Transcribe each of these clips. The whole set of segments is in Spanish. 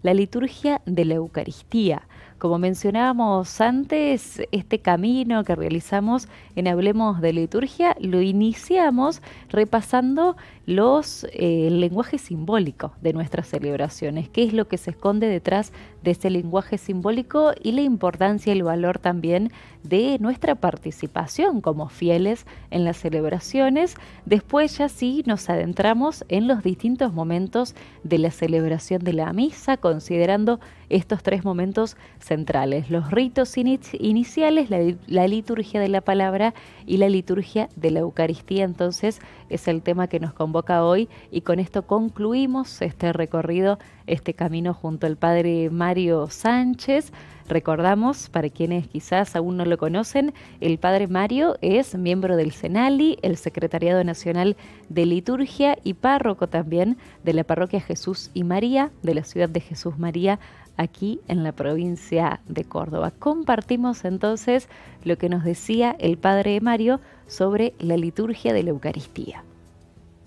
la liturgia de la Eucaristía. Como mencionábamos antes, este camino que realizamos en Hablemos de Liturgia lo iniciamos repasando el lenguaje simbólico de nuestras celebraciones, qué es lo que se esconde detrás de ese lenguaje simbólico y la importancia y el valor también de nuestra participación como fieles en las celebraciones. Después ya sí nos adentramos en los distintos momentos de la celebración de la misa, considerando estos tres momentos centrales: los ritos iniciales, la liturgia de la palabra y la liturgia de la Eucaristía. Entonces es el tema que nos convoca hoy y con esto concluimos este recorrido, este camino junto al Padre Mario Sánchez. Recordamos, para quienes quizás aún no lo conocen, el Padre Mario es miembro del CENALI, el Secretariado Nacional de Liturgia, y párroco también de la Parroquia Jesús y María, de la ciudad de Jesús María, aquí en la provincia de Córdoba. Compartimos entonces lo que nos decía el Padre Mario sobre la liturgia de la Eucaristía.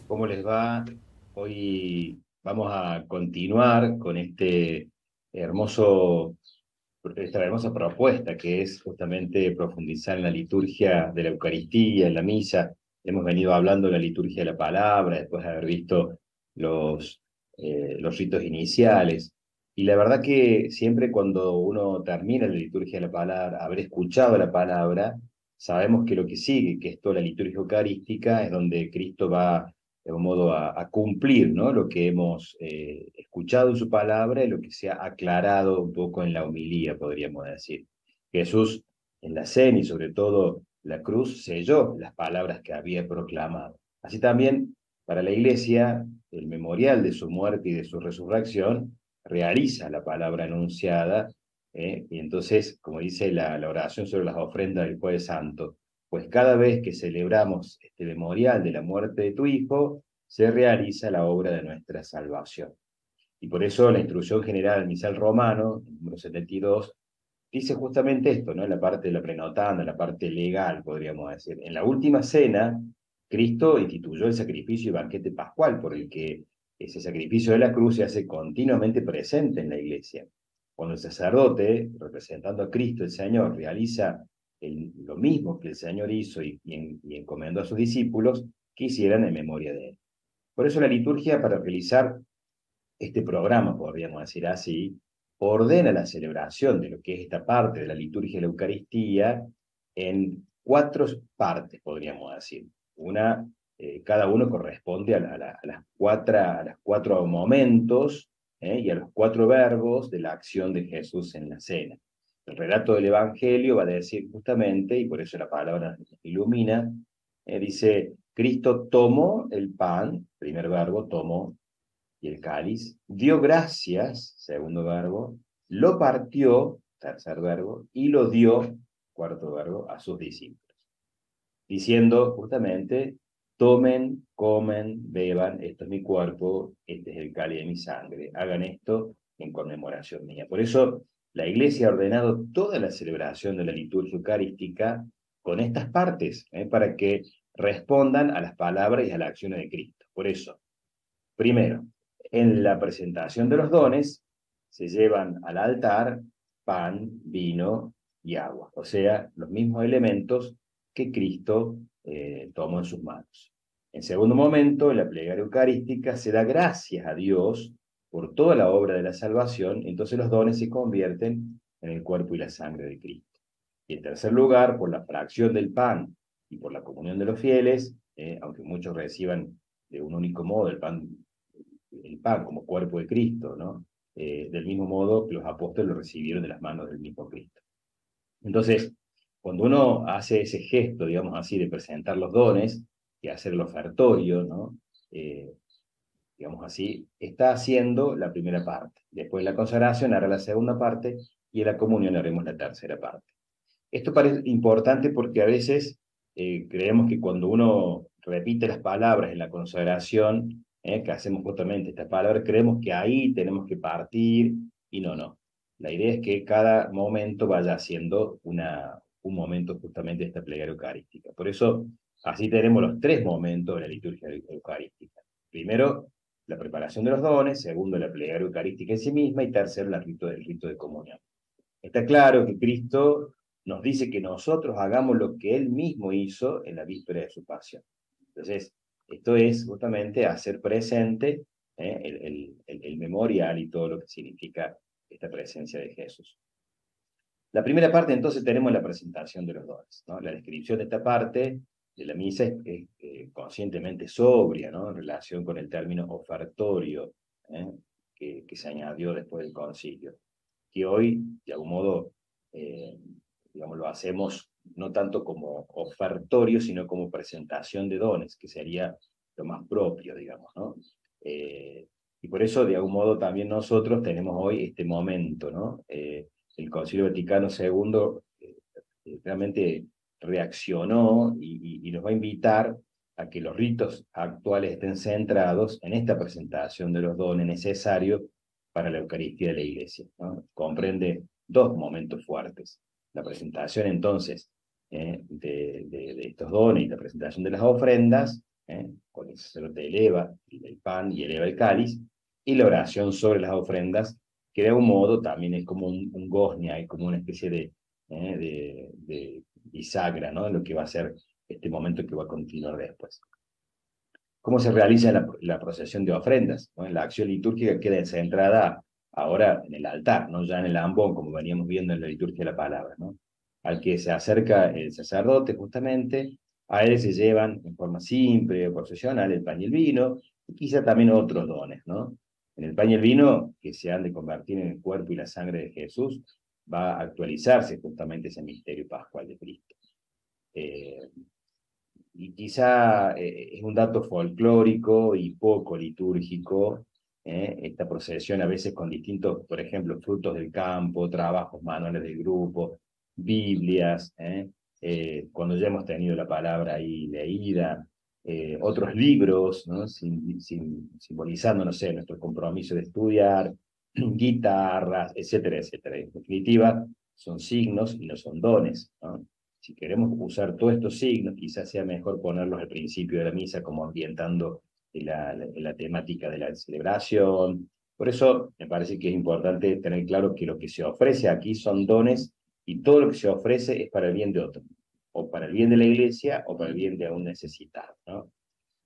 ¿Cómo les va? Hoy vamos a continuar con esta hermosa propuesta que es justamente profundizar en la liturgia de la Eucaristía, en la misa. Hemos venido hablando de la liturgia de la palabra, después de haber visto los, los ritos iniciales. Y la verdad que siempre cuando uno termina la liturgia de la palabra, haber escuchado la palabra, sabemos que lo que sigue, que es toda la liturgia eucarística, es donde Cristo va de algún modo a cumplir, ¿no? Lo que hemos escuchado en su palabra y lo que se ha aclarado un poco en la homilía, podríamos decir. Jesús en la cena y sobre todo la cruz selló las palabras que había proclamado. Así también para la Iglesia, el memorial de su muerte y de su resurrección realiza la palabra anunciada, y entonces, como dice la oración sobre las ofrendas del Jueves Santo, pues cada vez que celebramos este memorial de la muerte de tu Hijo, se realiza la obra de nuestra salvación. Y por eso la instrucción general del misal romano, el número 72, dice justamente esto, ¿no? En la parte de la prenotanda, en la parte legal, podríamos decir. En la última cena, Cristo instituyó el sacrificio y banquete pascual, por el que ese sacrificio de la cruz se hace continuamente presente en la iglesia. Cuando el sacerdote, representando a Cristo el Señor, realiza lo mismo que el Señor hizo y encomendó a sus discípulos, que hicieran en memoria de él. Por eso la liturgia, para realizar este programa, podríamos decir así, ordena la celebración de lo que es esta parte de la liturgia de la Eucaristía en cuatro partes, podríamos decir. Cada uno corresponde a las cuatro momentos, y a los cuatro verbos de la acción de Jesús en la cena. El relato del Evangelio va a decir justamente, y por eso la palabra ilumina, dice: Cristo tomó el pan, primer verbo, tomó, y el cáliz, dio gracias, segundo verbo, lo partió, tercer verbo, y lo dio, cuarto verbo, a sus discípulos, diciendo justamente: tomen, comen, beban, esto es mi cuerpo, este es el cáliz de mi sangre, hagan esto en conmemoración mía. Por eso la Iglesia ha ordenado toda la celebración de la liturgia eucarística con estas partes, para que respondan a las palabras y a las acciones de Cristo. Por eso, primero, en la presentación de los dones se llevan al altar pan, vino y agua, o sea, los mismos elementos que Cristo tomó en sus manos. En segundo momento, en la plegaria eucarística se da gracias a Dios por toda la obra de la salvación, entonces los dones se convierten en el cuerpo y la sangre de Cristo. Y en tercer lugar, por la fracción del pan y por la comunión de los fieles, aunque muchos reciban de un único modo el pan como cuerpo de Cristo, ¿no? Del mismo modo que los apóstoles lo recibieron de las manos del mismo Cristo. Entonces, cuando uno hace ese gesto, digamos así, de presentar los dones y hacer el ofertorio, ¿no? Digamos así, está haciendo la primera parte. Después de la consagración hará la segunda parte y en la comunión haremos la tercera parte. Esto parece importante porque a veces creemos que cuando uno repite las palabras en la consagración, que hacemos justamente estas palabras, creemos que ahí tenemos que partir y no, no. La idea es que cada momento vaya siendo un momento justamente de esta plegaria eucarística. Por eso, así tenemos los tres momentos de la liturgia eucarística. Primero, la preparación de los dones, segundo, la plegaria eucarística en sí misma, y tercero, el rito de comunión. Está claro que Cristo nos dice que nosotros hagamos lo que Él mismo hizo en la víspera de su pasión. Entonces, esto es justamente hacer presente el memorial y todo lo que significa esta presencia de Jesús. La primera parte, entonces, tenemos la presentación de los dones, ¿no? La descripción de esta parte de la misa es conscientemente sobria, ¿no? En relación con el término ofertorio, ¿eh? que se añadió después del concilio, que hoy, de algún modo, digamos, lo hacemos no tanto como ofertorio, sino como presentación de dones, que sería lo más propio, digamos, ¿no? Y por eso, de algún modo, también nosotros tenemos hoy este momento, ¿no? El Concilio Vaticano II realmente reaccionó y nos va a invitar a que los ritos actuales estén centrados en esta presentación de los dones necesarios para la Eucaristía de la Iglesia, ¿no? Comprende dos momentos fuertes. La presentación, entonces, de estos dones y la presentación de las ofrendas, cuando el sacerdote eleva el pan y eleva el cáliz, y la oración sobre las ofrendas, que de algún modo también es como un gosnia, es como una especie de bisagra, ¿no? Lo que va a ser este momento que va a continuar después. ¿Cómo se realiza la procesión de ofrendas? ¿No? La acción litúrgica queda centrada ahora en el altar, no ya en el ambón, como veníamos viendo en la liturgia de la palabra, ¿no? Al que se acerca el sacerdote, justamente, a él se llevan en forma simple, procesional, el pan y el vino, y quizá también otros dones, ¿no? En el pan y el vino, que se han de convertir en el cuerpo y la sangre de Jesús, va a actualizarse justamente ese misterio pascual de Cristo. Y quizá es un dato folclórico y poco litúrgico, esta procesión a veces con distintos, por ejemplo, frutos del campo, trabajos manuales del grupo, Biblias, cuando ya hemos tenido la palabra ahí leída, otros libros, ¿no? Simbolizando, no sé, nuestro compromiso de estudiar, guitarras, etcétera, etcétera. En definitiva, son signos y no son dones, ¿no? Si queremos usar todos estos signos, quizás sea mejor ponerlos al principio de la misa como ambientando la temática de la celebración. Por eso me parece que es importante tener claro que lo que se ofrece aquí son dones y todo lo que se ofrece es para el bien de otro, o para el bien de la iglesia o para el bien de un necesitado, ¿no?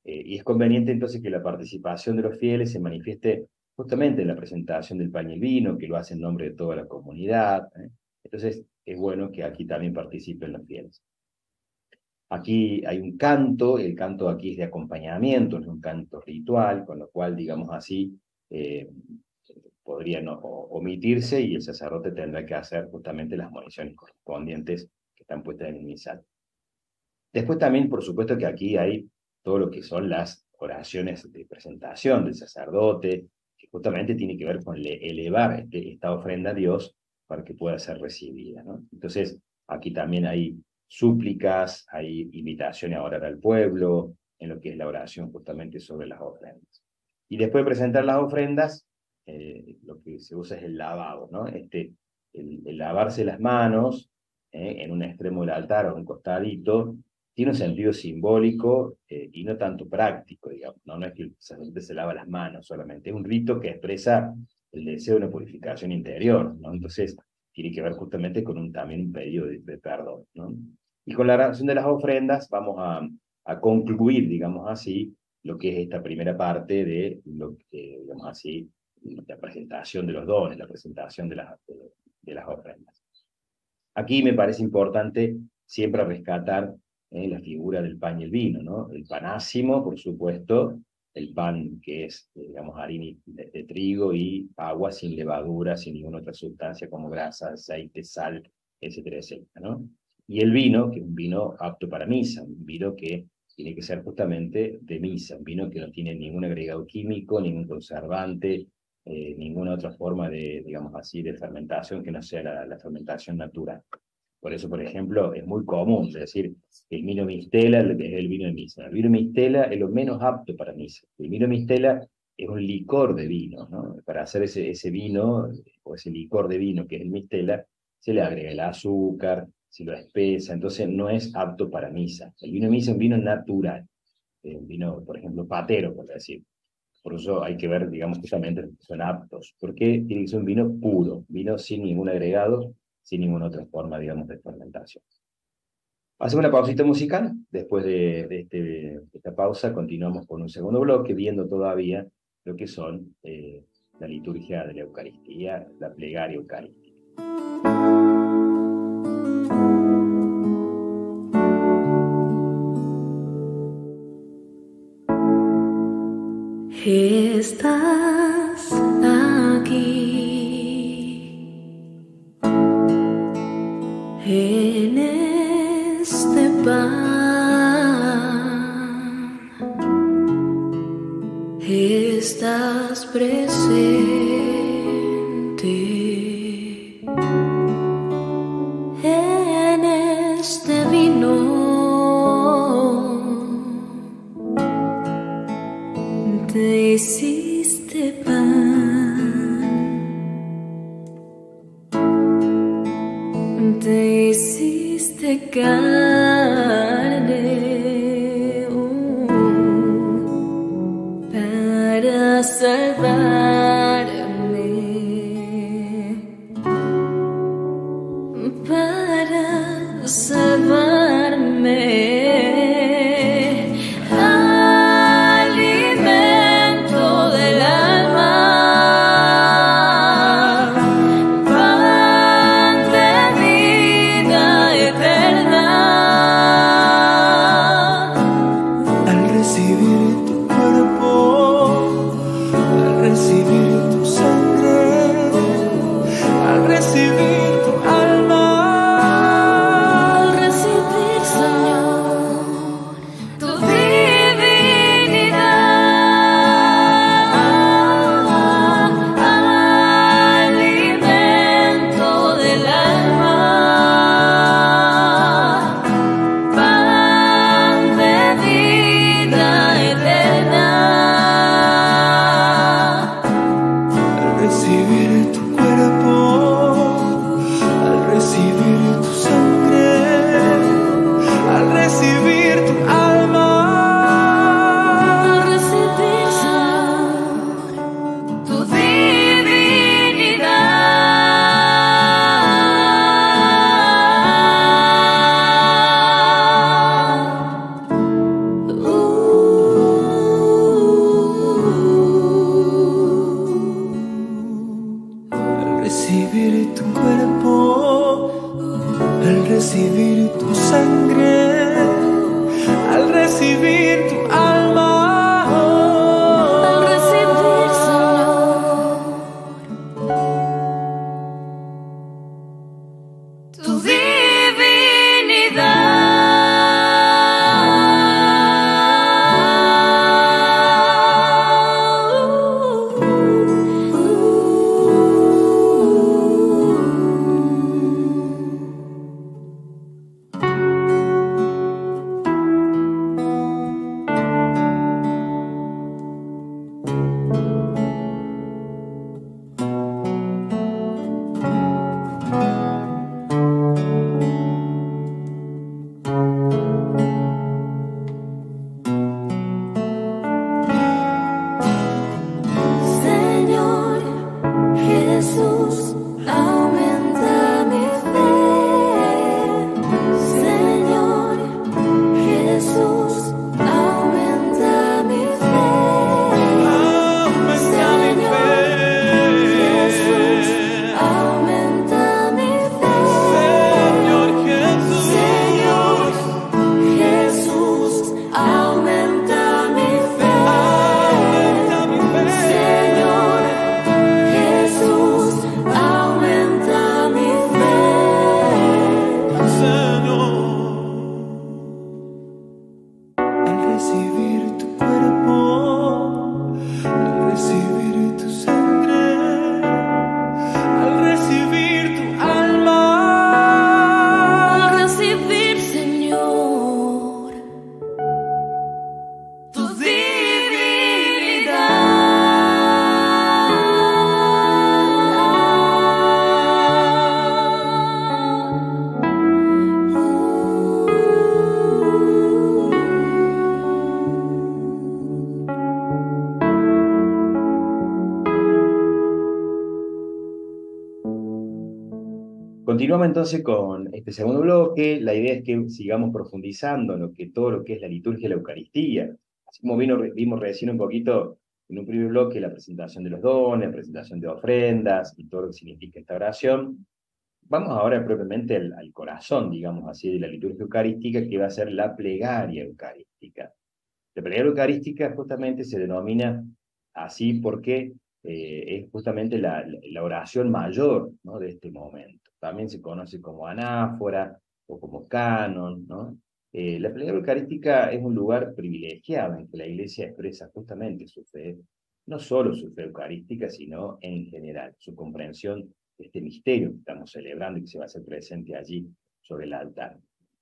Y es conveniente entonces que la participación de los fieles se manifieste justamente en la presentación del pan y el vino, que lo hace en nombre de toda la comunidad. Entonces, es bueno que aquí también participen los fieles. Aquí hay un canto, el canto aquí es de acompañamiento, no es un canto ritual, con lo cual, digamos así, podría no, omitirse y el sacerdote tendrá que hacer justamente las municiones correspondientes que están puestas en el misal. Después también, por supuesto, que aquí hay todo lo que son las oraciones de presentación del sacerdote, que justamente tiene que ver con elevar esta ofrenda a Dios para que pueda ser recibida, ¿no? Entonces, aquí también hay súplicas, hay invitaciones a orar al pueblo, en lo que es la oración justamente sobre las ofrendas. Y después de presentar las ofrendas, lo que se usa es el lavado, ¿no? El lavarse las manos en un extremo del altar o en un costadito, tiene un sentido simbólico y no tanto práctico, digamos, ¿no? No es que el sacerdote se lava las manos solamente, es un rito que expresa el deseo de una purificación interior, ¿no? Entonces, tiene que ver justamente con también un pedido de perdón, ¿no? Y con la oración de las ofrendas vamos a concluir, digamos así, lo que es esta primera parte de lo que, digamos así, la presentación de los dones, la presentación de las ofrendas. Aquí me parece importante siempre rescatar la figura del pan y el vino, ¿no? El panásimo, por supuesto, el pan que es, digamos, harina de trigo y agua sin levadura, sin ninguna otra sustancia como grasa, aceite, sal, etcétera, etcétera, ¿no? Y el vino, que es un vino apto para misa, un vino que tiene que ser justamente de misa, un vino que no tiene ningún agregado químico, ningún conservante, ninguna otra forma de, digamos así, de fermentación que no sea la fermentación natural. Por eso, por ejemplo, es muy común decir el vino mistela es el vino de misa. El vino mistela es lo menos apto para misa. El vino mistela es un licor de vino, ¿no? Para hacer ese vino, o ese licor de vino que es el mistela, se le agrega el azúcar, se lo espesa, entonces no es apto para misa. El vino de misa es un vino natural, un vino, por ejemplo, patero, por decir. Por eso hay que ver, digamos, justamente los que son aptos. Porque tiene que ser un vino puro, vino sin ningún agregado, sin ninguna otra forma, digamos, de fermentación. Hacemos una pausita musical. Después de esta pausa, continuamos con un segundo bloque, viendo todavía lo que son la liturgia de la Eucaristía, la plegaria eucarística. Estás aquí en este pan, estás presente en este vino. Te hiciste pan, te hiciste carne, para salvarme, para salvarme. Continuamos entonces con este segundo bloque. La idea es que sigamos profundizando en todo lo que es la liturgia de la Eucaristía. Así como vimos recién un poquito en un primer bloque la presentación de los dones, la presentación de ofrendas y todo lo que significa esta oración. Vamos ahora propiamente al corazón, digamos así, de la liturgia eucarística, que va a ser la plegaria eucarística. La plegaria eucarística justamente se denomina así porque es justamente la oración mayor, ¿no?, de este momento. También se conoce como anáfora o como canon, ¿no? La plegaria eucarística es un lugar privilegiado en que la Iglesia expresa justamente su fe, no solo su fe eucarística, sino en general, su comprensión de este misterio que estamos celebrando y que se va a hacer presente allí sobre el altar.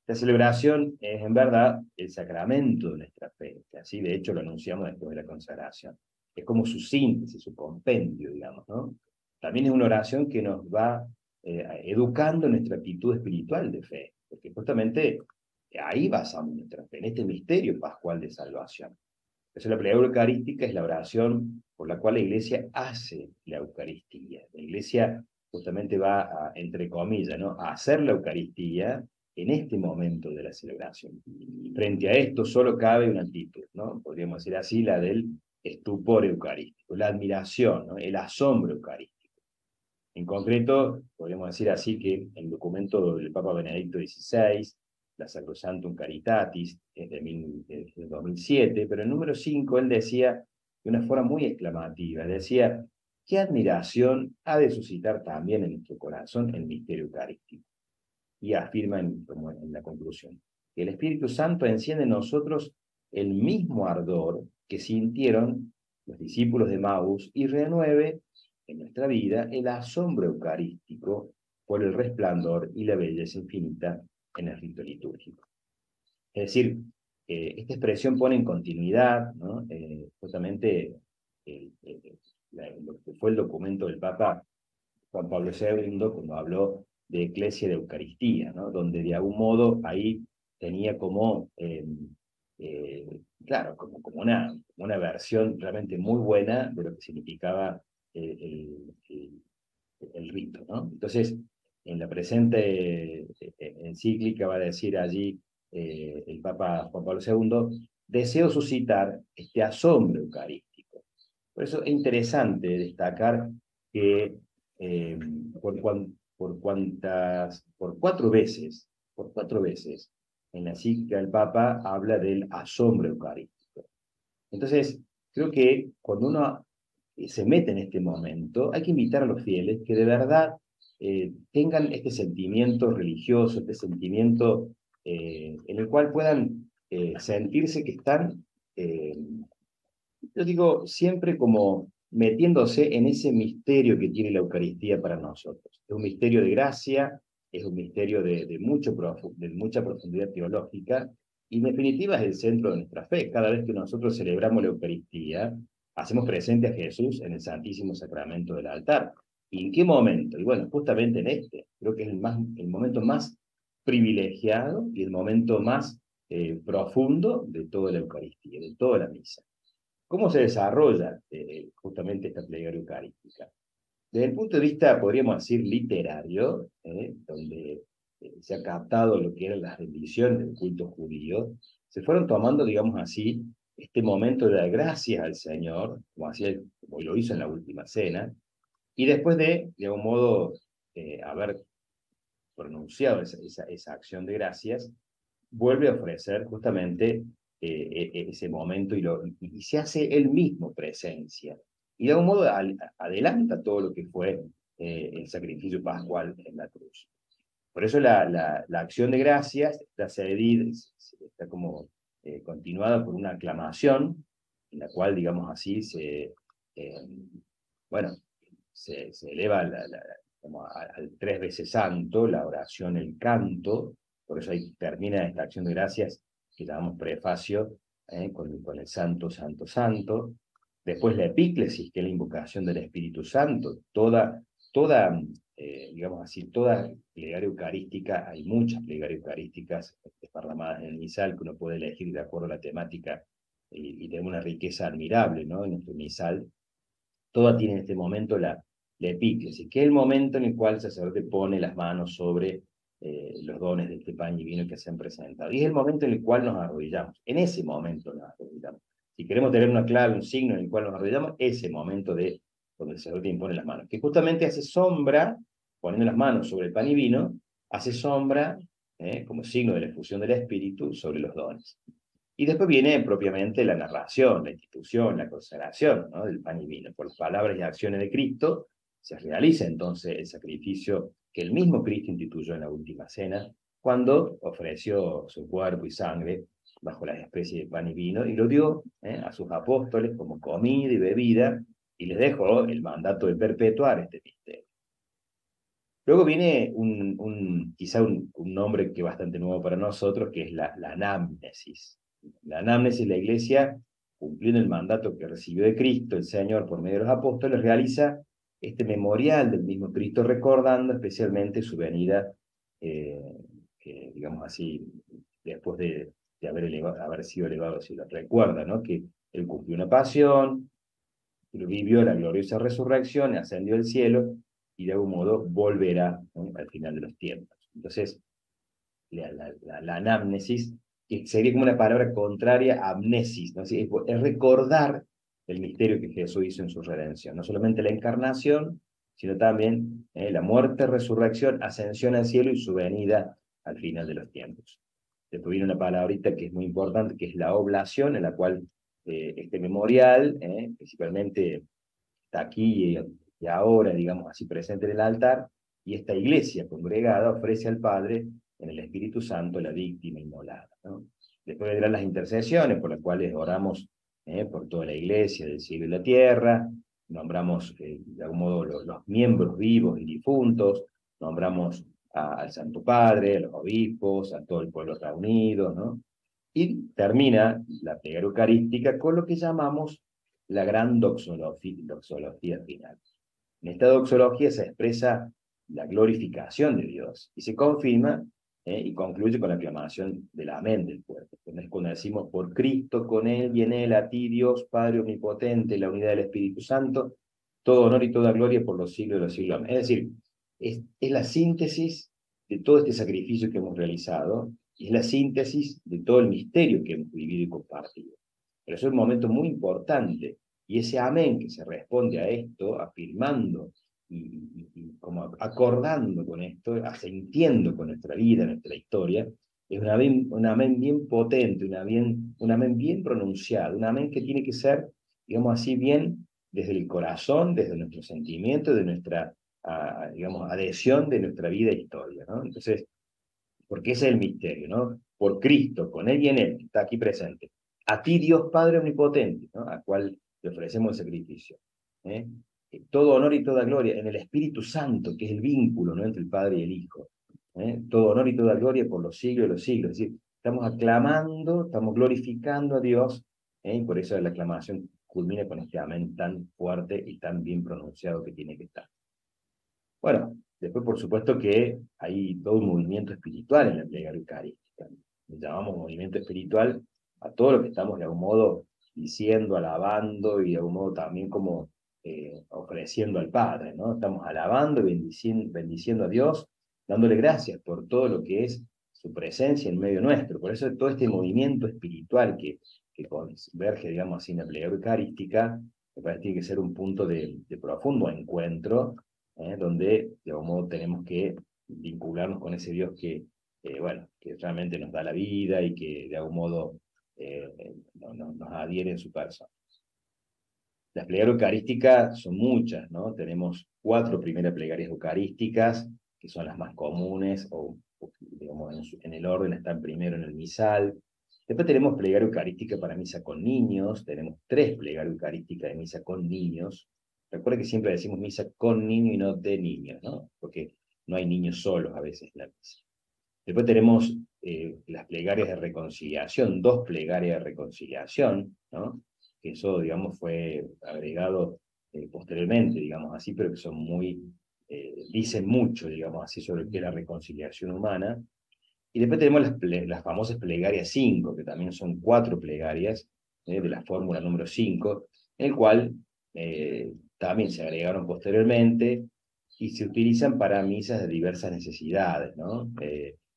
La celebración es en verdad el sacramento de nuestra fe, que así de hecho lo anunciamos después de la consagración. Es como su síntesis, su compendio, digamos, ¿no? También es una oración que nos va educando nuestra actitud espiritual de fe, porque justamente ahí basamos nuestra fe, en este misterio pascual de salvación. Entonces la plegaria eucarística es la oración por la cual la Iglesia hace la Eucaristía. La Iglesia justamente va a, entre comillas, ¿no?, a hacer la Eucaristía en este momento de la celebración. Frente a esto solo cabe una actitud, ¿no? Podríamos decir así, la del estupor eucarístico, la admiración, ¿no?, el asombro eucarístico. En concreto, podríamos decir así que el documento del Papa Benedicto XVI, la Sacrosanctum Caritatis, es de 2007, pero el número 5 él decía de una forma muy exclamativa, decía: ¿qué admiración ha de suscitar también en nuestro corazón el misterio eucarístico? Y afirma como en la conclusión, que el Espíritu Santo enciende en nosotros el mismo ardor que sintieron los discípulos de Maús y renueve en nuestra vida el asombro eucarístico por el resplandor y la belleza infinita en el rito litúrgico. Es decir, esta expresión pone en continuidad, ¿no?, justamente lo que fue el documento del Papa Juan Pablo II cuando habló de Eclesia de Eucaristía, ¿no?, donde de algún modo ahí tenía como, claro, como una versión realmente muy buena de lo que significaba el rito, ¿no? Entonces, en la presente encíclica va a decir allí el Papa Juan Pablo II: deseo suscitar este asombro eucarístico. Por eso es interesante destacar que por cuatro veces en la encíclica del Papa habla del asombro eucarístico. Entonces, creo que cuando uno se mete en este momento, hay que invitar a los fieles que de verdad tengan este sentimiento religioso, este sentimiento en el cual puedan sentirse que están, yo digo, siempre como metiéndose en ese misterio que tiene la Eucaristía para nosotros. Es un misterio de gracia, es un misterio de mucha profundidad teológica, y en definitiva es el centro de nuestra fe. Cada vez que nosotros celebramos la Eucaristía, hacemos presente a Jesús en el Santísimo Sacramento del altar. ¿Y en qué momento? Y bueno, justamente en este. Creo que es el momento más privilegiado y el momento más profundo de toda la Eucaristía, de toda la misa. ¿Cómo se desarrolla justamente esta plegaria eucarística? Desde el punto de vista, podríamos decir, literario, donde se ha captado lo que eran las bendiciones del culto judío, se fueron tomando, digamos así, este momento de dar gracias al Señor, como lo hizo en la última cena, y después de algún modo, haber pronunciado esa acción de gracias, vuelve a ofrecer justamente ese momento y se hace él mismo presencia. Y de algún modo adelanta todo lo que fue el sacrificio pascual en la cruz. Por eso la acción de gracias está como continuada por una aclamación, en la cual, digamos así, se eleva como al 3 veces santo, la oración, el canto. Por eso ahí termina esta acción de gracias que llamamos prefacio, con el santo, santo, santo. Después la epíclesis, que es la invocación del Espíritu Santo. Digamos así, toda plegaria eucarística, hay muchas plegarias eucarísticas desparramadas en el misal que uno puede elegir de acuerdo a la temática, y tenemos una riqueza admirable, ¿no?, en nuestro misal. Toda tiene en este momento la la epíclesis, que es el momento en el cual el sacerdote pone las manos sobre los dones de este pan y vino que se han presentado. Y es el momento en el cual nos arrodillamos. En ese momento nos arrodillamos. Si queremos tener una clave, un signo en el cual nos arrodillamos, ese momento de donde el sacerdote impone las manos, que justamente hace sombra, poniendo las manos sobre el pan y vino, hace sombra, como signo de la efusión del Espíritu, sobre los dones. Y después viene propiamente la narración, la institución, la consagración, ¿no?, del pan y vino. Por las palabras y acciones de Cristo se realiza entonces el sacrificio que el mismo Cristo instituyó en la última cena, cuando ofreció su cuerpo y sangre bajo la especie de pan y vino, y lo dio a sus apóstoles como comida y bebida, y les dejó el mandato de perpetuar este misterio. Luego viene quizá un nombre que es bastante nuevo para nosotros, que es la anamnesis. La anamnesis, la Iglesia, cumpliendo el mandato que recibió de Cristo, el Señor, por medio de los apóstoles, realiza este memorial del mismo Cristo, recordando especialmente su venida, digamos así, después de haber sido elevado al cielo. Recuerda, ¿no?, que Él cumplió una pasión, vivió la gloriosa resurrección, ascendió al cielo, y de algún modo volverá, ¿no?, al final de los tiempos. Entonces, la anamnesis, que sería como una palabra contraria a amnesis, ¿no? Es recordar el misterio que Jesús hizo en su redención. No solamente la encarnación, sino también la muerte, resurrección, ascensión al cielo y su venida al final de los tiempos. Después viene una palabrita que es muy importante, que es la oblación, en la cual este memorial, principalmente está aquí y ahora, digamos así, presente en el altar, y esta iglesia congregada ofrece al Padre en el Espíritu Santo la víctima inmolada, ¿no? Después vendrán las intercesiones por las cuales oramos por toda la iglesia del cielo y la tierra, nombramos de algún modo los miembros vivos y difuntos, nombramos al Santo Padre, a los obispos, a todo el pueblo reunido, ¿no? Y termina la plegaria eucarística con lo que llamamos la gran doxología final. En esta doxología se expresa la glorificación de Dios y se confirma y concluye con la aclamación del amén del pueblo. Cuando decimos por Cristo, con Él y en Él, a ti Dios, Padre omnipotente, la unidad del Espíritu Santo, todo honor y toda gloria por los siglos de los siglos. Amén. Es decir, es la síntesis de todo este sacrificio que hemos realizado, y es la síntesis de todo el misterio que hemos vivido y compartido. Pero eso es un momento muy importante, y ese amén que se responde a esto, afirmando y como acordando con esto, asintiendo con nuestra vida, nuestra historia, es un amén bien potente, un amén bien pronunciado, un amén que tiene que ser, digamos así, bien desde el corazón, desde nuestro sentimiento, de nuestra, digamos, adhesión de nuestra vida e historia, ¿no? Entonces, porque ese es el misterio, ¿no? Por Cristo, con Él y en Él, que está aquí presente. A ti, Dios Padre omnipotente, ¿no?, al cual le ofrecemos el sacrificio. Todo honor y toda gloria en el Espíritu Santo, que es el vínculo, ¿no?, entre el Padre y el Hijo. Todo honor y toda gloria por los siglos de los siglos. Es decir, estamos aclamando, estamos glorificando a Dios, y por eso la aclamación culmina con este amén tan fuerte y tan bien pronunciado que tiene que estar. Bueno, después por supuesto que hay todo un movimiento espiritual en la plegaria eucarística. Le llamamos movimiento espiritual a todo lo que estamos de algún modo diciendo, alabando y de algún modo también como ofreciendo al Padre, ¿no? Estamos alabando y bendiciendo a Dios, dándole gracias por todo lo que es su presencia en medio nuestro. Por eso todo este movimiento espiritual que converge, digamos así, en la plegaria eucarística, me parece que tiene que ser un punto de profundo encuentro, donde de algún modo tenemos que vincularnos con ese Dios que, bueno, que realmente nos da la vida y que de algún modo nos adhiere en su persona. Las plegarias eucarísticas son muchas, ¿no? Tenemos 4 primeras plegarias eucarísticas, que son las más comunes, o digamos, en el orden están primero en el misal. Después tenemos plegaria eucarística para misa con niños, tenemos 3 plegarias eucarísticas de misa con niños. Recuerda que siempre decimos misa con niños y no de niños, ¿no? Porque no hay niños solos a veces en la misa. Después tenemos las plegarias de reconciliación, 2 plegarias de reconciliación, ¿no? Que eso, digamos, fue agregado posteriormente, digamos así, pero que son dicen mucho, digamos así, sobre qué es la reconciliación humana. Y después tenemos las famosas plegarias 5, que también son 4 plegarias de la fórmula número 5, en el cual también se agregaron posteriormente y se utilizan para misas de diversas necesidades, ¿no?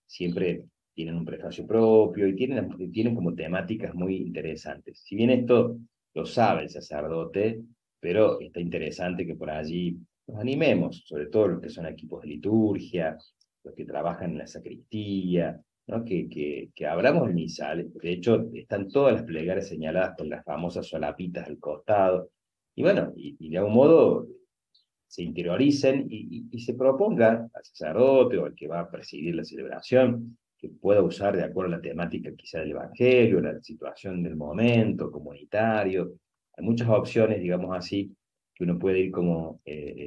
Siempre tienen un prefacio propio y tienen como temáticas muy interesantes. Si bien esto lo sabe el sacerdote, pero está interesante que por allí nos animemos, sobre todo los que son equipos de liturgia, los que trabajan en la sacristía, ¿no? Que abramos el misal. De hecho, están todas las plegarias señaladas con las famosas solapitas al costado. Y bueno, y de algún modo se interioricen y se proponga al sacerdote o al que va a presidir la celebración que pueda usar de acuerdo a la temática quizá del evangelio, la situación del momento, comunitario. Hay muchas opciones, digamos así, que uno puede ir como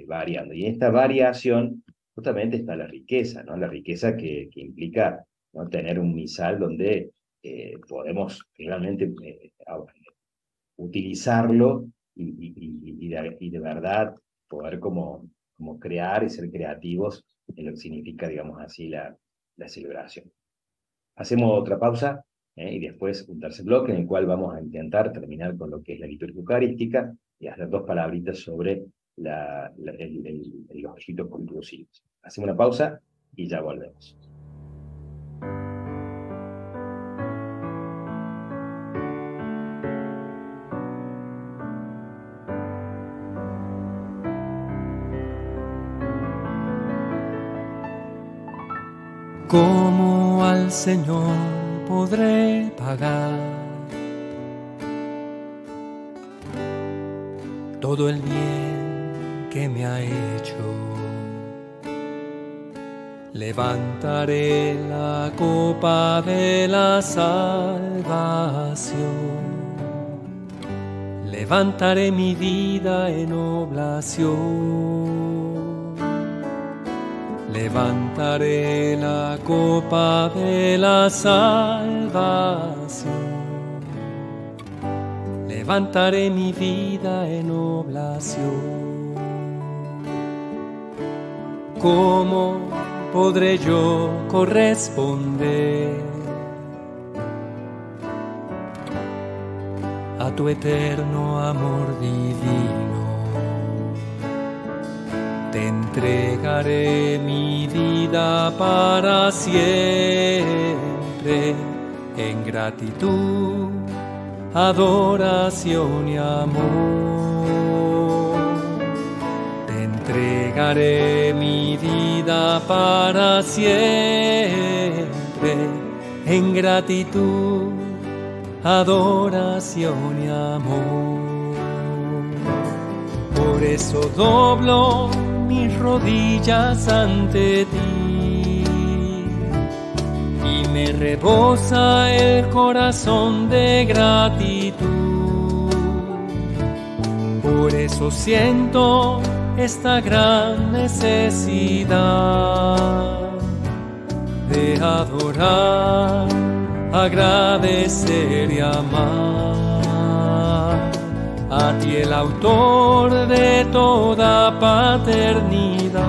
variando. Y en esta variación justamente está la riqueza, ¿no? La riqueza que implica, ¿no?, tener un misal donde podemos realmente utilizarlo y de verdad poder como crear y ser creativos en lo que significa, digamos así, la celebración. Hacemos otra pausa y después un tercer bloque en el cual vamos a intentar terminar con lo que es la liturgia eucarística y hacer 2 palabritas sobre los ritos conclusivos. Hacemos una pausa y ya volvemos. ¿Cómo al Señor podré pagar todo el bien que me ha hecho? Levantaré la copa de la salvación, levantaré mi vida en oblación. Levantaré la copa de la salvación, levantaré mi vida en oblación. ¿Cómo podré yo corresponder a tu eterno amor divino? Te entregaré mi vida para siempre, en gratitud, adoración y amor. Te entregaré mi vida para siempre, en gratitud, adoración y amor. Por eso doblo mis rodillas ante ti y me rebosa el corazón de gratitud. Por eso siento esta gran necesidad de adorar, agradecer y amar a ti, el autor de toda paternidad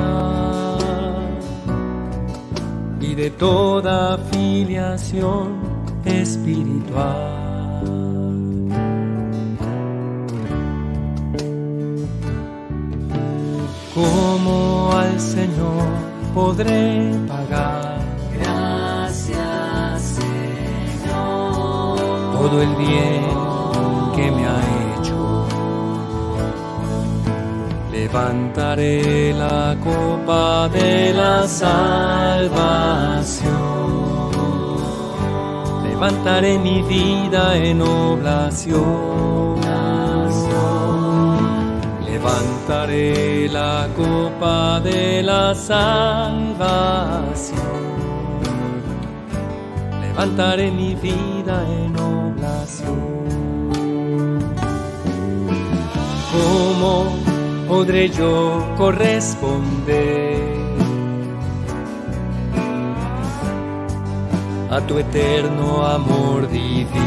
y de toda filiación espiritual. ¿Cómo al Señor podré pagar? Gracias, Señor, Todo el bien que me ha hecho. Levantaré la copa de la salvación, levantaré mi vida en oblación, levantaré la copa de la salvación, levantaré mi vida en oblación. ¿Cómo podré yo corresponder a tu eterno amor divino?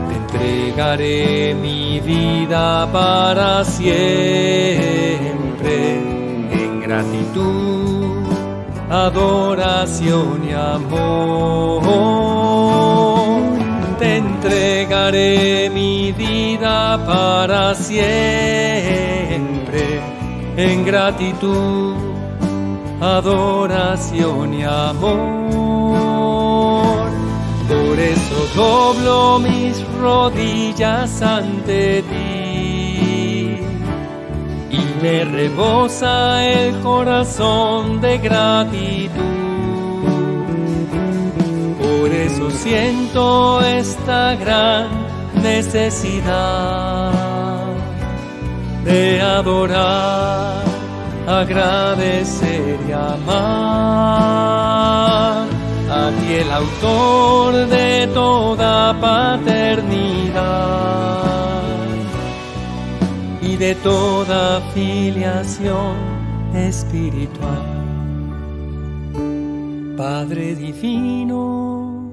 Te entregaré mi vida para siempre, en gratitud, adoración y amor. Te entregaré mi vida para siempre en gratitud, adoración y amor. Por eso doblo mis rodillas ante ti y me rebosa el corazón de gratitud. Por eso siento esta gran necesidad de adorar, agradecer y amar a ti, el autor de toda paternidad y de toda filiación espiritual. Padre divino,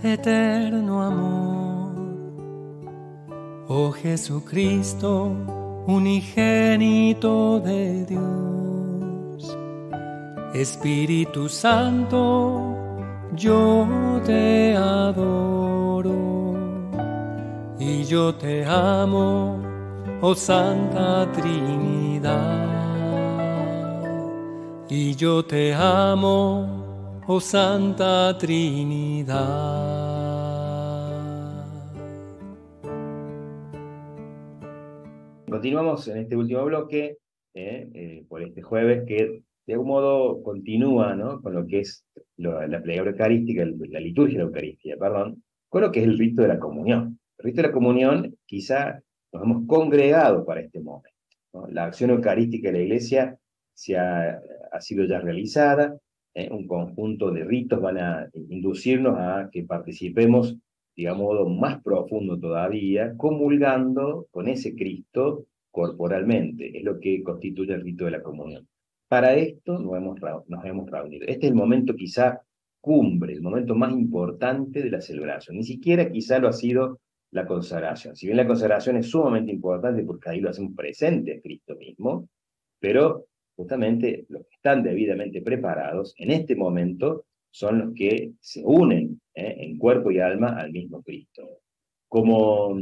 eterno amor, oh Jesucristo, unigénito de Dios, Espíritu Santo, yo te adoro y yo te amo, oh Santa Trinidad, y yo te amo, oh Santa Trinidad. Continuamos en este último bloque, por este jueves, que de algún modo continúa, ¿no?, con lo que es la plegaria eucarística, la liturgia de la Eucaristía, perdón, con lo que es el rito de la comunión. El rito de la comunión, quizá nos hemos congregado para este momento, ¿no? La acción eucarística de la Iglesia ha sido ya realizada, un conjunto de ritos van a inducirnos a que participemos, digamos, más profundo todavía, comulgando con ese Cristo corporalmente. Es lo que constituye el rito de la comunión. Para esto nos hemos reunido. Este es el momento quizá cumbre, el momento más importante de la celebración. Ni siquiera quizá lo ha sido la consagración. Si bien la consagración es sumamente importante porque ahí lo hacemos presente a Cristo mismo, pero justamente los que están debidamente preparados en este momento son los que se unen en cuerpo y alma al mismo Cristo. Como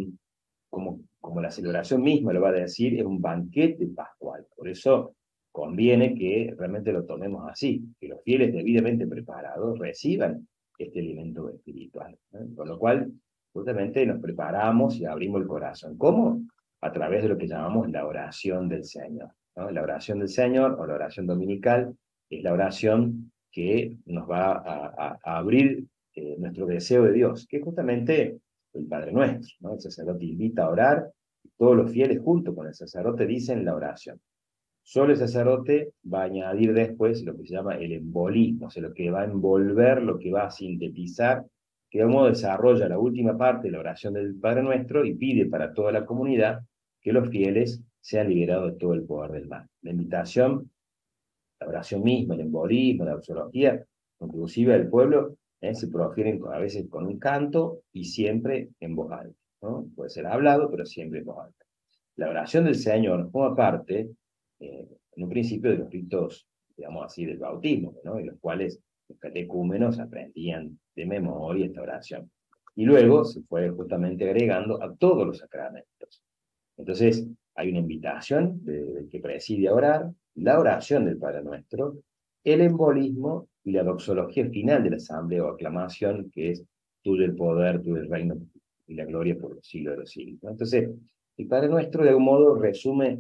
la celebración misma lo va a decir, es un banquete pascual. Por eso conviene que realmente lo tomemos así, que los fieles debidamente preparados reciban este alimento espiritual. Con lo cual, justamente nos preparamos y abrimos el corazón. ¿Cómo? A través de lo que llamamos la oración del Señor, ¿no? La oración del Señor, o la oración dominical, es la oración que nos va a abrir nuestro deseo de Dios, que es justamente el Padre Nuestro, ¿no? El sacerdote invita a orar, y todos los fieles junto con el sacerdote dicen la oración. Solo el sacerdote va a añadir después lo que se llama el embolismo, o sea, lo que va a envolver, lo que va a sintetizar, que de algún modo desarrolla la última parte de la oración del Padre Nuestro y pide para toda la comunidad que los fieles sean liberados de todo el poder del mal. La invitación, la oración misma, el embolismo, la doxología, inclusive al pueblo, se profieren a veces con un canto y siempre en voz alta, ¿no? Puede ser hablado, pero siempre en voz alta. La oración del Señor forma parte, en un principio, de los ritos, digamos así, del bautismo, ¿no?, en los cuales los catecúmenos aprendían de memoria esta oración. Y luego se fue justamente agregando a todos los sacramentos. Entonces, hay una invitación del que preside a orar, la oración del Padre Nuestro, el embolismo y la doxología final de la asamblea o aclamación, que es tuyo el poder, tuyo el reino y la gloria por los siglos de los siglos, ¿no? Entonces, el Padre Nuestro de algún modo resume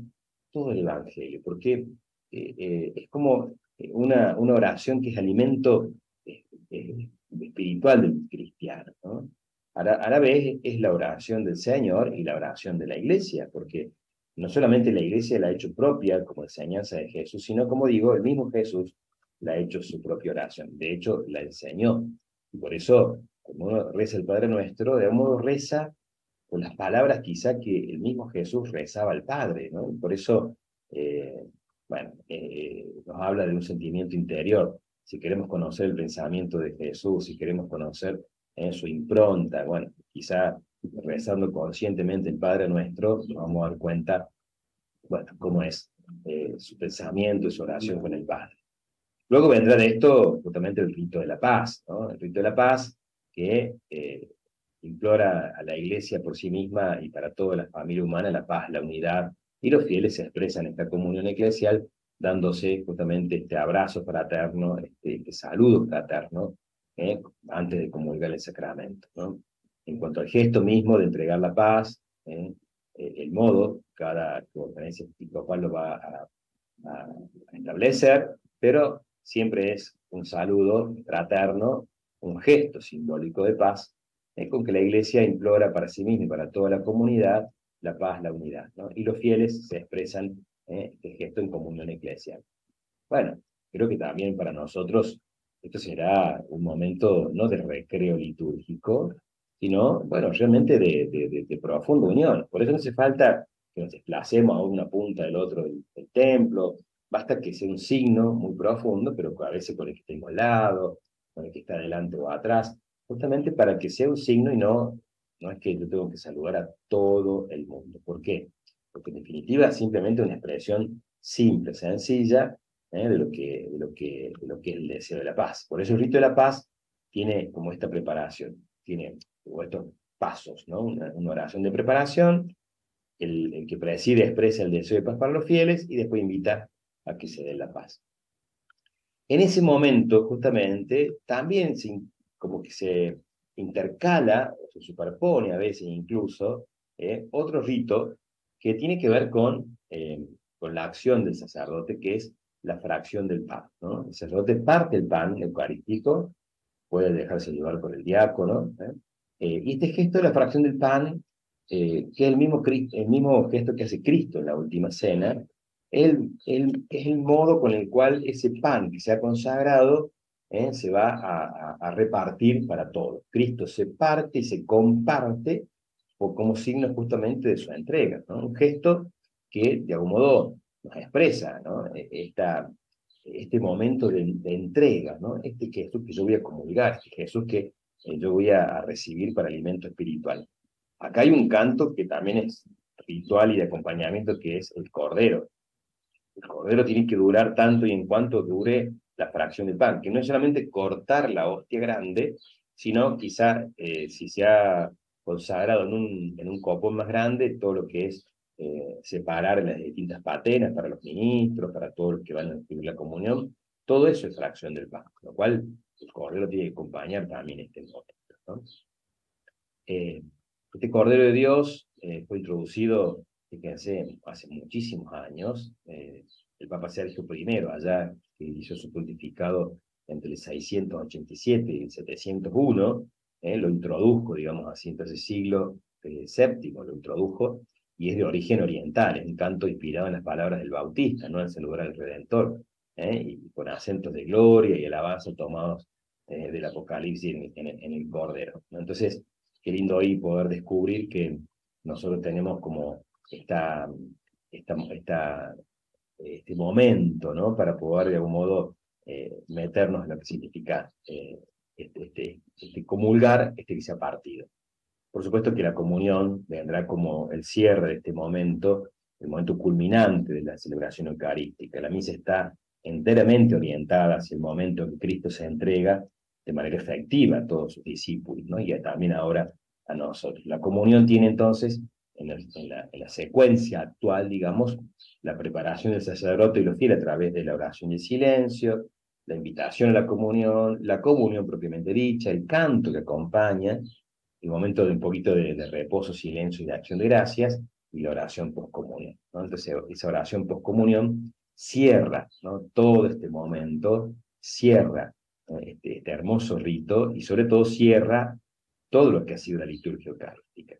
todo el Evangelio, porque es como una oración que es alimento espiritual del cristiano, ¿no? A la vez es la oración del Señor y la oración de la Iglesia, porque no solamente la Iglesia la ha hecho propia como enseñanza de Jesús, sino, como digo, el mismo Jesús la ha hecho su propia oración. De hecho, la enseñó. Y por eso, cuando uno reza el Padre Nuestro, de algún modo reza con las palabras quizá que el mismo Jesús rezaba al Padre, ¿no? Por eso, nos habla de un sentimiento interior. Si queremos conocer el pensamiento de Jesús, si queremos conocer su impronta, bueno, quizá rezando conscientemente el Padre Nuestro, nos vamos a dar cuenta, bueno, cómo es su pensamiento y su oración con el Padre. Luego vendrá de esto justamente el rito de la paz, ¿no? El rito de la paz que implora a la Iglesia por sí misma y para toda la familia humana la paz, la unidad, y los fieles se expresan en esta comunión eclesial dándose justamente este abrazo fraterno, este saludo fraterno, antes de comulgar el sacramento, ¿no? En cuanto al gesto mismo de entregar la paz, el modo, cada conferencia episcopal lo va a establecer, pero siempre es un saludo fraterno, un gesto simbólico de paz, con que la Iglesia implora para sí misma y para toda la comunidad la paz, la unidad, ¿no? Y los fieles se expresan este gesto en comunión eclesial. Bueno, creo que también para nosotros esto será un momento no de recreo litúrgico, sino, bueno, realmente de profunda unión. Por eso no hace falta que nos desplacemos a una punta del otro del templo, basta que sea un signo muy profundo, pero a veces con el que tengo al lado, con el que está adelante o atrás, justamente para que sea un signo y no es que yo tengo que saludar a todo el mundo. ¿Por qué? Porque en definitiva es simplemente una expresión simple, sencilla, de lo que es el deseo de la paz. Por eso el rito de la paz tiene como esta preparación, tiene como estos pasos, ¿no? Una oración de preparación, el que preside expresa el deseo de paz para los fieles y después invita a que se dé la paz. En ese momento, justamente, también como que se intercala, o se superpone a veces incluso, otro rito que tiene que ver con la acción del sacerdote, que es la fracción del pan, ¿no? El sacerdote parte el pan eucarístico, puede dejarse llevar por el diácono, y este gesto de la fracción del pan, que es el mismo gesto que hace Cristo en la última cena, es el modo con el cual ese pan que se ha consagrado se va a repartir para todos. Cristo se parte y se comparte como signo justamente de su entrega, ¿no? Un gesto que de algún modo nos expresa, ¿no? Este momento de entrega, ¿no? Este Jesús que yo voy a comulgar, este Jesús que yo voy a recibir para alimento espiritual. Acá hay un canto que también es ritual y de acompañamiento, que es el Cordero. El Cordero tiene que durar tanto y en cuanto dure la fracción de pan, que no es solamente cortar la hostia grande, sino quizá si se ha consagrado en un copón más grande, todo lo que es separar las distintas patenas para los ministros, para todos los que van a recibir la comunión, todo eso es fracción del pan, con lo cual el Cordero tiene que acompañar también este momento, ¿no? Este Cordero de Dios fue introducido hace muchísimos años. El Papa Sergio I, allá que hizo su pontificado entre el 687 y el 701, lo introdujo, digamos así, entonces siglo VII lo introdujo, y es de origen oriental, es un canto inspirado en las palabras del Bautista, ¿no? El saludar al Redentor, y con acentos de gloria y alabanza tomados del Apocalipsis en el Cordero, ¿no? Entonces, qué lindo hoy poder descubrir que nosotros tenemos como este momento, ¿no? Para poder de algún modo meternos en lo que significa comulgar que se ha partido. Por supuesto que la comunión vendrá como el cierre de este momento, el momento culminante de la celebración eucarística. La misa está enteramente orientada hacia el momento en que Cristo se entrega de manera efectiva a todos sus discípulos, ¿no? Y también ahora a nosotros. La comunión tiene entonces, en la secuencia actual, digamos, la preparación del sacerdote y los fieles a través de la oración y el silencio, la invitación a la comunión propiamente dicha, el canto que acompaña, el momento de un poquito de reposo, silencio y de acción de gracias, y la oración postcomunión, ¿no? Entonces, esa oración postcomunión cierra, ¿no? Todo este momento, cierra este hermoso rito, y sobre todo cierra todo lo que ha sido la liturgia eucarística.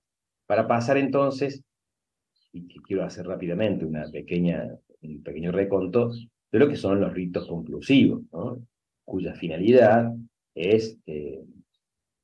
Para pasar entonces, y que quiero hacer rápidamente un pequeño reconto de lo que son los ritos conclusivos, ¿no? Cuya finalidad es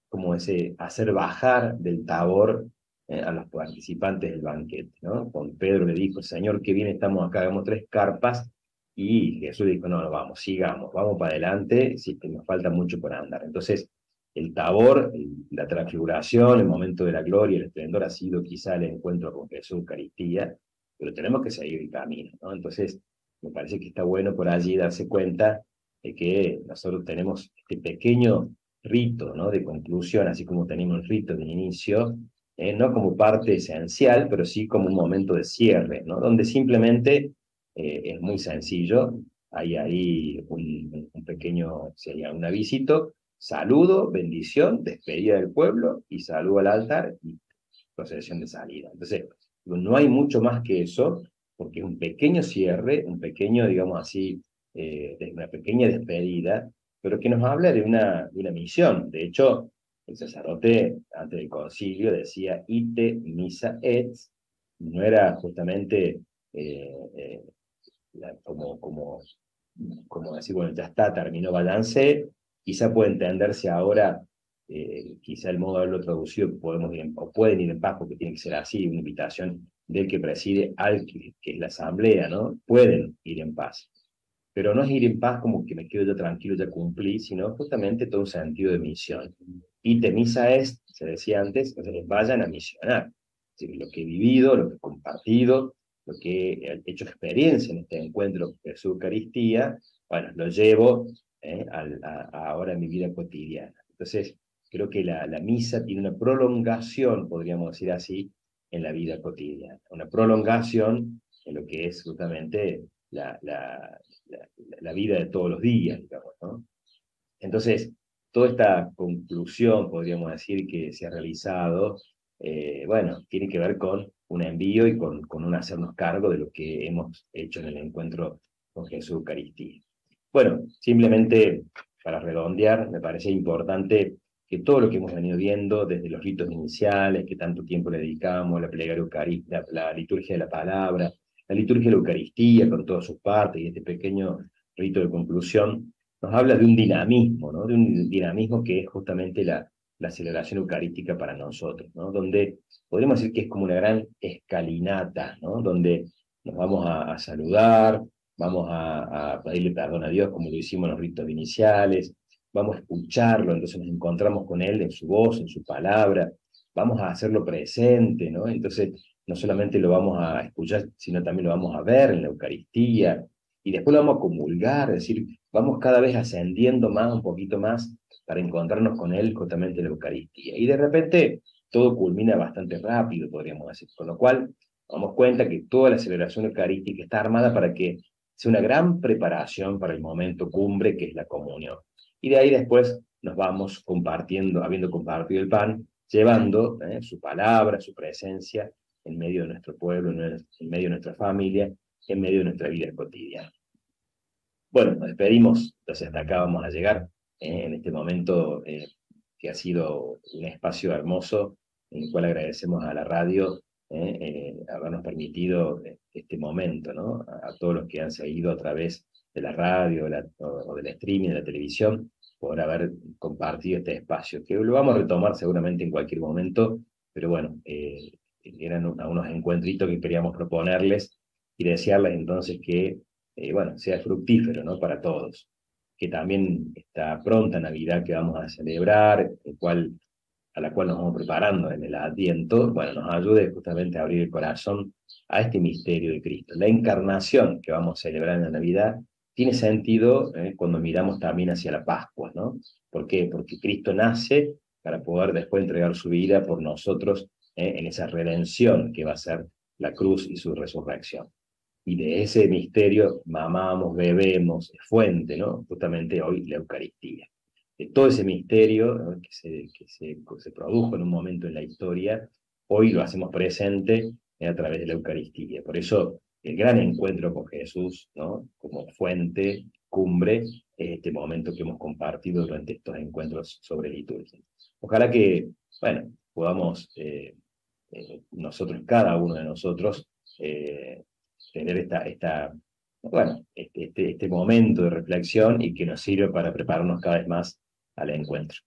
como hacer bajar del tabor a los participantes del banquete, ¿no? Cuando Pedro le dijo, Señor, qué bien estamos acá, hagamos 3 carpas, y Jesús dijo, no, vamos, sigamos, vamos para adelante, sí, que nos falta mucho por andar. Entonces, el tabor, la transfiguración, el momento de la gloria, el esplendor ha sido quizá el encuentro con Jesús, Eucaristía, pero tenemos que seguir el camino, ¿no? Entonces, me parece que está bueno por allí darse cuenta de que nosotros tenemos este rito, ¿no?, de conclusión, así como tenemos el rito de inicio, no como parte esencial, pero sí como un momento de cierre, ¿no?, donde simplemente es muy sencillo. Hay ahí un pequeño, sería un avisito, saludo, bendición, despedida del pueblo y saludo al altar y procesión de salida. Entonces, no hay mucho más que eso, porque es un pequeño cierre, un pequeño, digamos así, una pequeña despedida, pero que nos habla de una misión. De hecho, el sacerdote, antes del concilio, decía, ite missa et, no era justamente como decir, bueno, ya está, terminó, balance. Quizá puede entenderse ahora, quizá el modo de haberlo traducido, podemos ir o pueden ir en paz, porque tiene que ser así, una invitación del que preside al que es la asamblea, ¿no? Pueden ir en paz. Pero no es ir en paz como que me quedo yo tranquilo, ya cumplí, sino justamente todo un sentido de misión. Y misa es, se decía antes, vayan a misionar. Es decir, lo que he vivido, lo que he compartido, lo que he hecho experiencia en este encuentro de su Eucaristía, bueno, lo llevo ahora en mi vida cotidiana. Entonces, creo que la misa tiene una prolongación, podríamos decir así, en la vida cotidiana. Una prolongación en lo que es justamente la vida de todos los días, digamos, ¿no? Entonces, toda esta conclusión, podríamos decir, que se ha realizado, bueno, tiene que ver con un envío y con un hacernos cargo de lo que hemos hecho en el encuentro con Jesús Eucaristía. Bueno, simplemente para redondear, me parece importante que todo lo que hemos venido viendo, desde los ritos iniciales, que tanto tiempo le dedicamos, la plegaria eucarística, la liturgia de la palabra, la liturgia de la Eucaristía con todas sus partes y este pequeño rito de conclusión, nos habla de un dinamismo, ¿no?, de un dinamismo que es justamente la celebración eucarística para nosotros, ¿no?, donde podríamos decir que es como una gran escalinata, ¿no?, donde nos vamos a saludar, vamos a pedirle perdón a Dios como lo hicimos en los ritos iniciales, vamos a escucharlo, entonces nos encontramos con Él en su voz, en su palabra, vamos a hacerlo presente, ¿no? Entonces no solamente lo vamos a escuchar, sino también lo vamos a ver en la Eucaristía, y después lo vamos a comulgar, es decir, vamos cada vez ascendiendo más, un poquito más, para encontrarnos con Él justamente en la Eucaristía. Y de repente todo culmina bastante rápido, podríamos decir, con lo cual nos damos cuenta que toda la celebración eucarística está armada para que sea una gran preparación para el momento cumbre que es la comunión. Y de ahí después nos vamos compartiendo, habiendo compartido el pan, llevando su palabra, su presencia en medio de nuestro pueblo, en medio de nuestra familia, en medio de nuestra vida cotidiana. Bueno, nos despedimos, entonces hasta acá vamos a llegar en este momento que ha sido un espacio hermoso, en el cual agradecemos a la radio habernos permitido este momento, ¿no? A todos los que han seguido a través de la radio o del streaming, de la televisión, por haber compartido este espacio, que lo vamos a retomar seguramente en cualquier momento, pero bueno, eran unos encuentritos que queríamos proponerles y desearles entonces que, bueno, sea fructífero, ¿no?, para todos. Que también esta pronta Navidad que vamos a celebrar, a la cual nos vamos preparando en el Adviento, bueno, nos ayude justamente a abrir el corazón a este misterio de Cristo. La encarnación que vamos a celebrar en la Navidad tiene sentido cuando miramos también hacia la Pascua, ¿no? ¿Por qué? Porque Cristo nace para poder después entregar su vida por nosotros en esa redención que va a ser la cruz y su resurrección. Y de ese misterio mamamos, bebemos, es fuente, ¿no? Justamente hoy la Eucaristía. De todo ese misterio, ¿no?, que se produjo en un momento en la historia, hoy lo hacemos presente a través de la Eucaristía. Por eso el gran encuentro con Jesús, ¿no?, como fuente, cumbre, es este momento que hemos compartido durante estos encuentros sobre liturgia. Ojalá que, bueno, podamos nosotros, cada uno de nosotros, tener bueno, este momento de reflexión y que nos sirva para prepararnos cada vez más al encuentro.